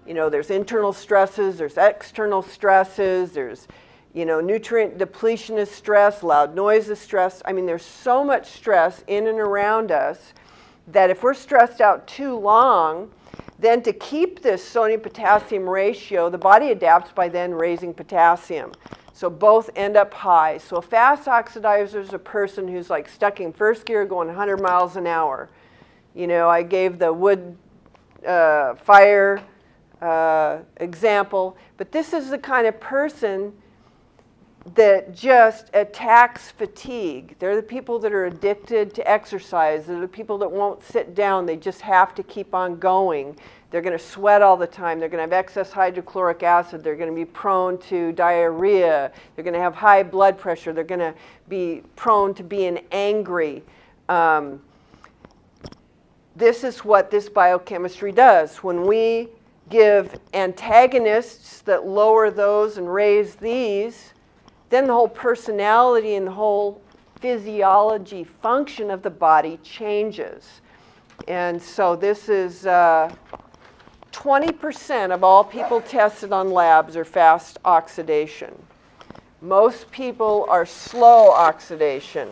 You know, there's internal stresses, there's external stresses, there's, you know, nutrient depletion is stress, loud noise is stress. I mean, there's so much stress in and around us that if we're stressed out too long, then to keep this sodium-potassium ratio, the body adapts by then raising potassium. So both end up high. So a fast oxidizer is a person who's like stuck in first gear going 100 miles an hour. You know, I gave the wood fire example, but this is the kind of person that just attacks fatigue. They're the people that are addicted to exercise. They're the people that won't sit down. They just have to keep on going. They're going to sweat all the time. They're going to have excess hydrochloric acid. They're going to be prone to diarrhea. They're going to have high blood pressure. They're going to be prone to being angry. This is what this biochemistry does. When we give antagonists that lower those and raise these, then the whole personality and the whole physiology function of the body changes. And so this is 20% of all people tested on labs are fast oxidation. Most people are slow oxidation.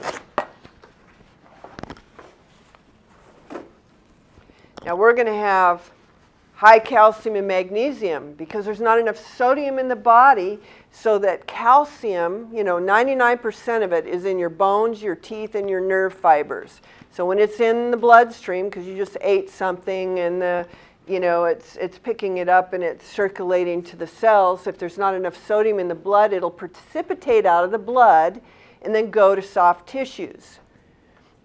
Now we're going to have high calcium and magnesium because there's not enough sodium in the body, so that calcium, you know, 99% of it is in your bones, your teeth, and your nerve fibers. So when it's in the bloodstream, because you just ate something and the, you know, it's picking it up and it's circulating to the cells, if there's not enough sodium in the blood, it'll precipitate out of the blood and then go to soft tissues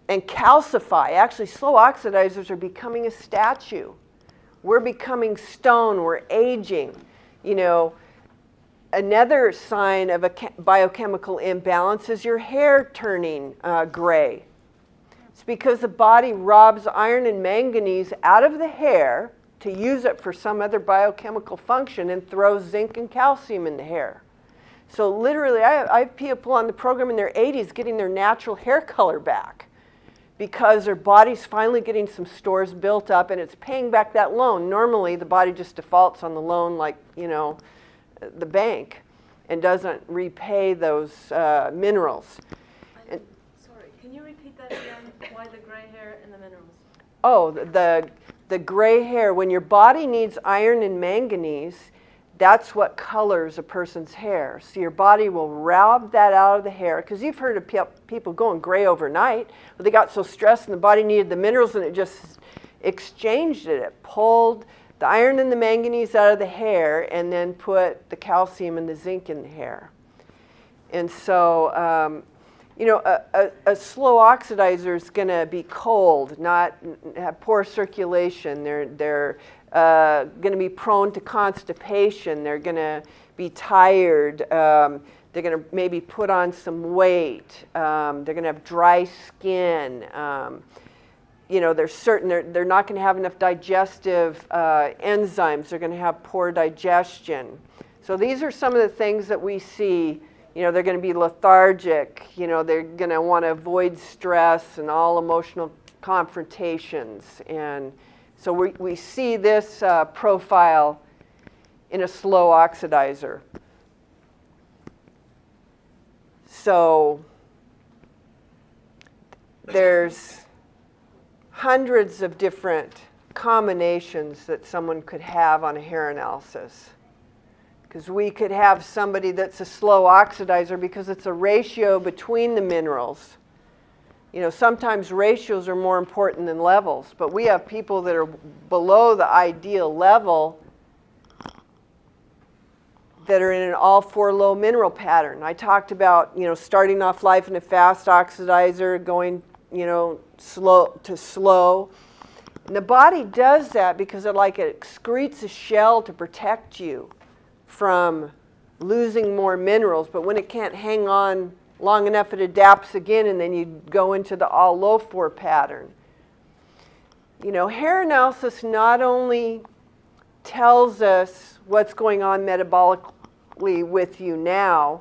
and calcify. Actually, slow oxidizers are becoming a statue. We're becoming stone, we're aging. You know, another sign of a biochemical imbalance is your hair turning gray. It's because the body robs iron and manganese out of the hair to use it for some other biochemical function and throws zinc and calcium in the hair. So literally, I have people on the program in their 80s getting their natural hair color back because their body's finally getting some stores built up and it's paying back that loan. Normally, the body just defaults on the loan like, you know, the bank and doesn't repay those minerals. Sorry, can you repeat that again? Why the gray hair and the minerals? Oh, the gray hair. When your body needs iron and manganese, that's what colors a person's hair. So your body will rob that out of the hair. Because you've heard of people going gray overnight. Well, they got so stressed and the body needed the minerals and it just exchanged it. It pulled the iron and the manganese out of the hair and then put the calcium and the zinc in the hair. And so, you know, a slow oxidizer is going to be cold, not have poor circulation. They're going to be prone to constipation. They're going to be tired. They're going to maybe put on some weight. They're going to have dry skin. You know, they're not going to have enough digestive enzymes. They're going to have poor digestion. So these are some of the things that we see. You know, they're going to be lethargic. You know, they're going to want to avoid stress and all emotional confrontations. And so we see this profile in a slow oxidizer. So there's hundreds of different combinations that someone could have on a hair analysis. Because we could have somebody that's a slow oxidizer because it's a ratio between the minerals. You know, sometimes ratios are more important than levels, but we have people that are below the ideal level that are in an all-4 low mineral pattern. I talked about, you know, starting off life in a fast oxidizer, going, you know, slow to slow. And the body does that because it excretes a shell to protect you from losing more minerals, but when it can't hang on long enough, it adapts again, and then you go into the all low 4 pattern. You know, hair analysis not only tells us what's going on metabolically with you now,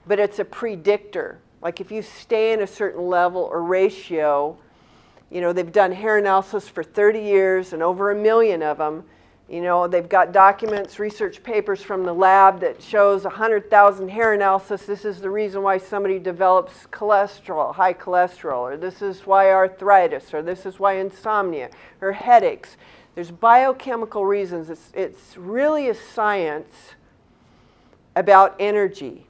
but it's a predictor. Like if you stay in a certain level or ratio, you know, they've done hair analysis for 30 years and over 1 million of them. You know, they've got documents, research papers from the lab that shows 100,000 hair analysis. This is the reason why somebody develops cholesterol, high cholesterol, or this is why arthritis, or this is why insomnia, or headaches. There's biochemical reasons. It's really a science about energy.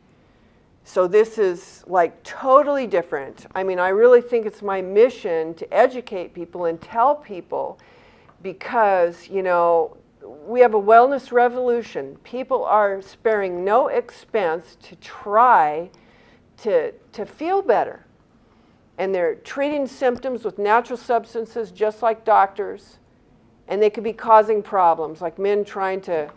So this is like totally different. I mean, I really think it's my mission to educate people and tell people, because, you know, we have a wellness revolution. People are sparing no expense to try to feel better. And they're treating symptoms with natural substances just like doctors. And they could be causing problems, like men trying to,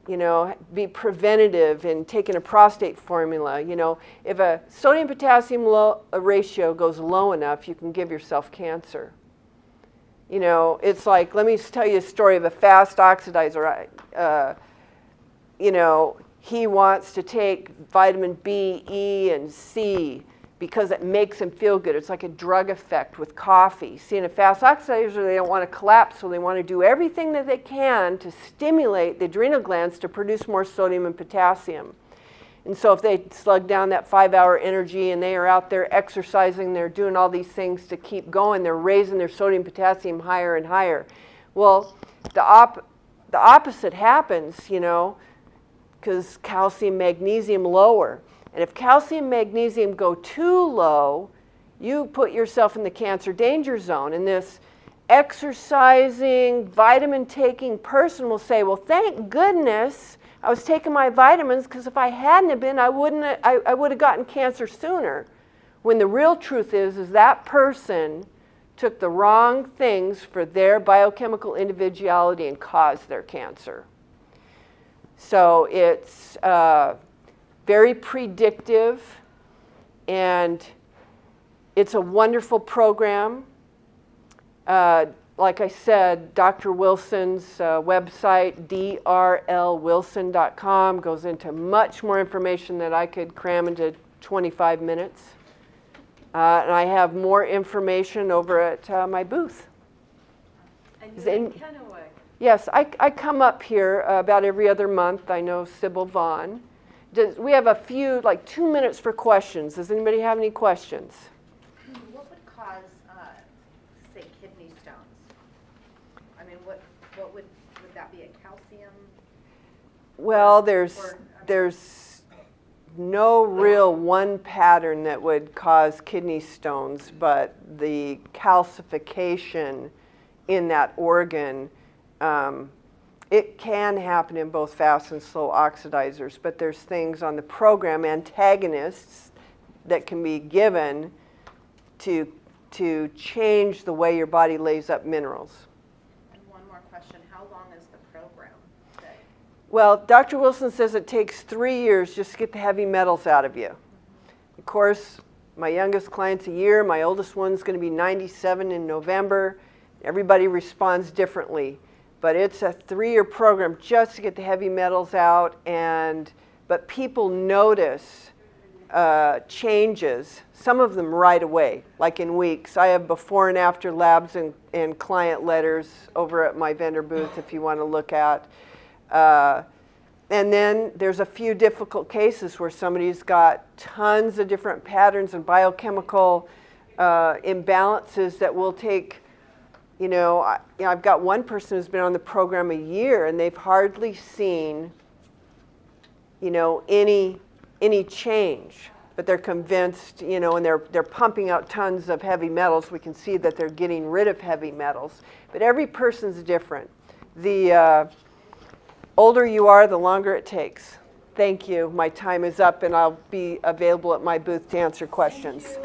you know, be preventative in taking a prostate formula. You know, if a sodium-potassium ratio goes low enough, you can give yourself cancer. You know, it's like, let me tell you a story of a fast oxidizer. You know, he wants to take vitamin B, E, and C because it makes him feel good. It's like a drug effect with coffee. See, in a fast oxidizer, they don't want to collapse, so they want to do everything that they can to stimulate the adrenal glands to produce more sodium and potassium. And so if they slug down that 5-hour energy and they are out there exercising, they're doing all these things to keep going, they're raising their sodium potassium higher and higher. Well, the opposite happens, you know, because calcium, magnesium lower. And if calcium, magnesium go too low, you put yourself in the cancer danger zone. And this exercising, vitamin-taking person will say, well, thank goodness I was taking my vitamins, because if I hadn't have been, I would have gotten cancer sooner. When the real truth is that person took the wrong things for their biochemical individuality and caused their cancer. So it's very predictive, and it's a wonderful program. Like I said, Dr. Wilson's website, drlwilson.com, goes into much more information that I could cram into 25 minutes. And I have more information over at my booth. And you're in Kennewick. Yes, I come up here about every other month. I know Sybil Vaughn. We have a few, like 2 minutes for questions. Does anybody have any questions? What would cause, say, kidney stones? I mean, what would that be, a calcium? Well, there's no real one pattern that would cause kidney stones, but the calcification in that organ, it can happen in both fast and slow oxidizers, but there's things on the program, antagonists, that can be given to change the way your body lays up minerals. And one more question, how long is the program? Well, Dr. Wilson says it takes 3 years just to get the heavy metals out of you. Of course, my youngest client's a year, my oldest one's going to be 97 in November. Everybody responds differently. But it's a 3-year program just to get the heavy metals out, but people notice changes, some of them right away, like in weeks. I have before and after labs and client letters over at my vendor booth if you want to look at. And then there's a few difficult cases where somebody's got tons of different patterns and biochemical imbalances that will take, you know, I've got one person who's been on the program a year and they've hardly seen, you know, any change, but they're convinced, you know, and they're pumping out tons of heavy metals. We can see that they're getting rid of heavy metals, but every person's different. The older you are, the longer it takes. Thank you. My time is up, and I'll be available at my booth to answer questions.